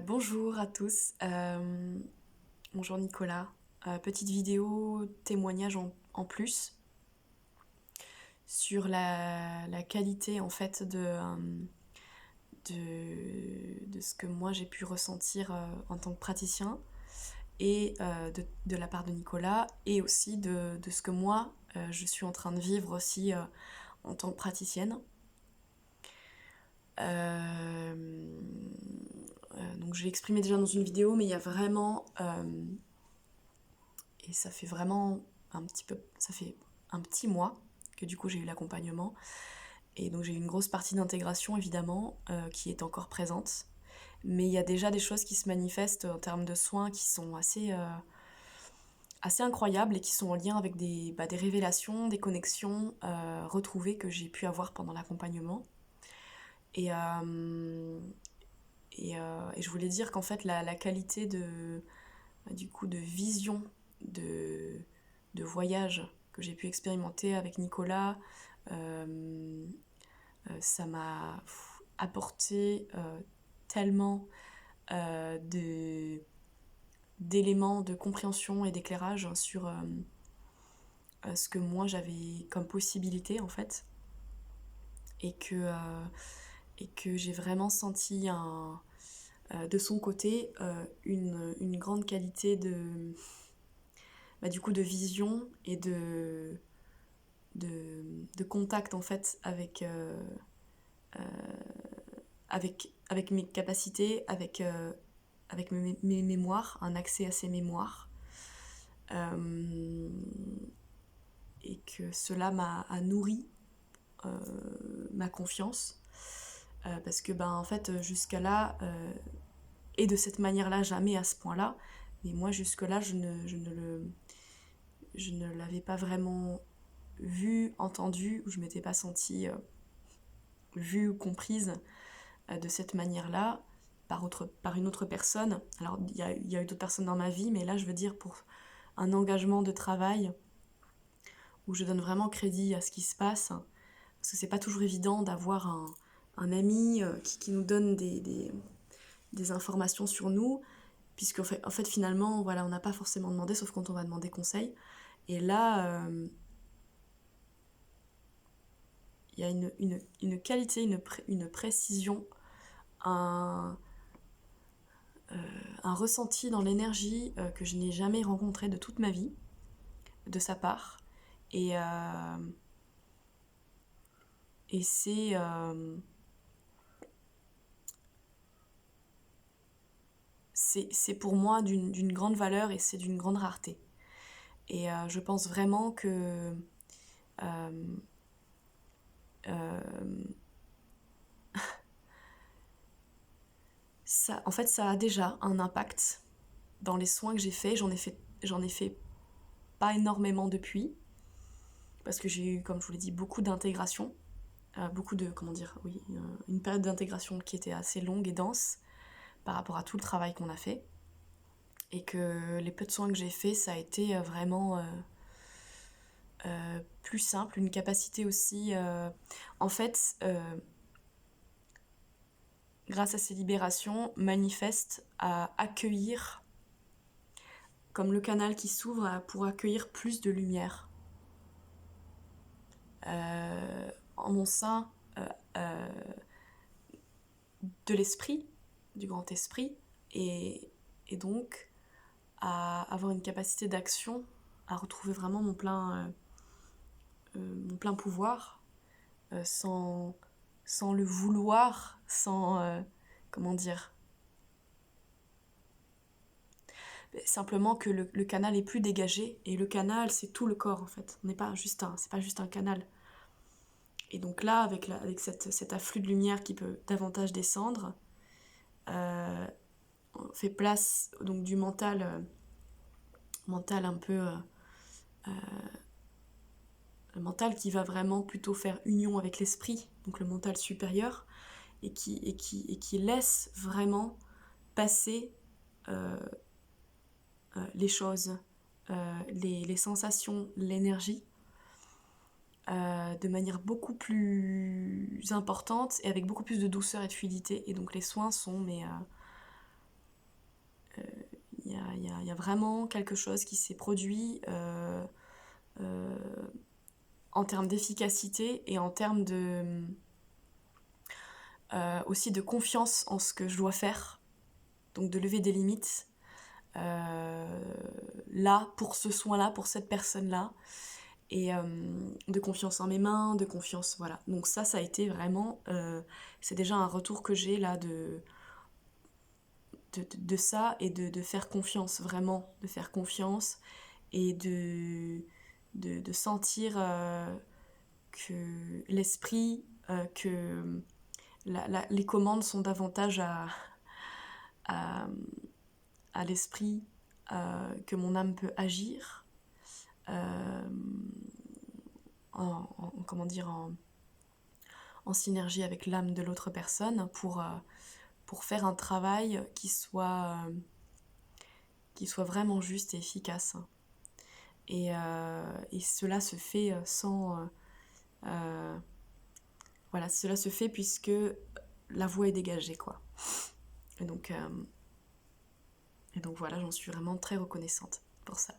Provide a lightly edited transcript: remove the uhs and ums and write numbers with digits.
Bonjour à tous, bonjour Nicolas. Petite vidéo témoignage en plus sur la qualité en fait de ce que moi j'ai pu ressentir en tant que praticien et de la part de Nicolas et aussi de ce que moi je suis en train de vivre aussi en tant que praticienne. Donc je l'ai exprimé déjà dans une vidéo, mais il y a vraiment et ça fait vraiment ça fait un petit mois que du coup j'ai eu l'accompagnement. Et donc j'ai eu une grosse partie d'intégration évidemment qui est encore présente. Mais il y a déjà des choses qui se manifestent en termes de soins qui sont assez incroyables et qui sont en lien avec des révélations, des connexions retrouvées que j'ai pu avoir pendant l'accompagnement. Et, et je voulais dire qu'en fait la qualité du coup de vision de, de voyage que j'ai pu expérimenter avec Nicolas, ça m'a apporté tellement d'éléments de compréhension et d'éclairage sur ce que moi j'avais comme possibilité en fait et que j'ai vraiment senti de son côté une grande qualité du coup de vision et de contact en fait avec mes capacités, avec mes mémoires, un accès à ces mémoires. Et que cela a nourri ma confiance. Parce que en fait jusqu'à là, et de cette manière-là, jamais à ce point-là, mais moi jusque-là je ne l'avais pas vraiment vu, entendu, ou je m'étais pas sentie vue ou comprise de cette manière-là par une autre personne. Alors il y a eu d'autres personnes dans ma vie, mais là je veux dire pour un engagement de travail où je donne vraiment crédit à ce qui se passe, parce que c'est pas toujours évident d'avoir un ami qui nous donne des informations sur nous, puisque en fait finalement voilà, on n'a pas forcément demandé, sauf quand on va demander conseil. Et là, il y a une qualité, une précision, un, un ressenti dans l'énergie que je n'ai jamais rencontré de toute ma vie, de sa part. Et, et c'est pour moi d'une grande valeur et c'est d'une grande rareté. Et je pense vraiment que euh, euh, ça, en fait, ça a déjà un impact dans les soins que j'ai faits. J'en ai fait pas énormément depuis, parce que j'ai eu, comme je vous l'ai dit, beaucoup d'intégration, beaucoup de, comment dire, oui, une période d'intégration qui était assez longue et dense par rapport à tout le travail qu'on a fait. Et que les peu de soins que j'ai faits, ça a été vraiment plus simple, une capacité aussi. En fait, grâce à ces libérations, manifeste à accueillir, comme le canal qui s'ouvre pour accueillir plus de lumière. En mon sein euh, de l'esprit, du grand esprit, et, et donc à avoir une capacité d'action, à retrouver vraiment mon plein pouvoir, sans, sans le vouloir, sans, comment dire, simplement que le canal est plus dégagé, et le canal c'est tout le corps en fait, on n'est pas juste c'est pas juste un canal. Et donc là, avec cet afflux de lumière qui peut davantage descendre, on fait place donc du mental un peu le mental qui va vraiment plutôt faire union avec l'esprit, donc le mental supérieur, et qui laisse vraiment passer euh, les choses, les sensations, l'énergie, de manière beaucoup plus importante et avec beaucoup plus de douceur et de fluidité. Et donc les soins sont y a vraiment quelque chose qui s'est produit en termes d'efficacité et en termes aussi de confiance en ce que je dois faire, donc de lever des limites là, pour ce soin-là, pour cette personne-là, et de confiance en mes mains, de confiance, voilà. Donc ça a été vraiment, c'est déjà un retour que j'ai là de ça, et de faire confiance, vraiment, de faire confiance, et de sentir que l'esprit, que les commandes sont davantage à, à l'esprit, que mon âme peut agir euh, comment dire, en synergie avec l'âme de l'autre personne pour faire un travail qui soit vraiment juste et efficace. Et cela se fait voilà, cela se fait puisque la voie est dégagée, quoi. Et donc, et donc voilà, j'en suis vraiment très reconnaissante pour ça.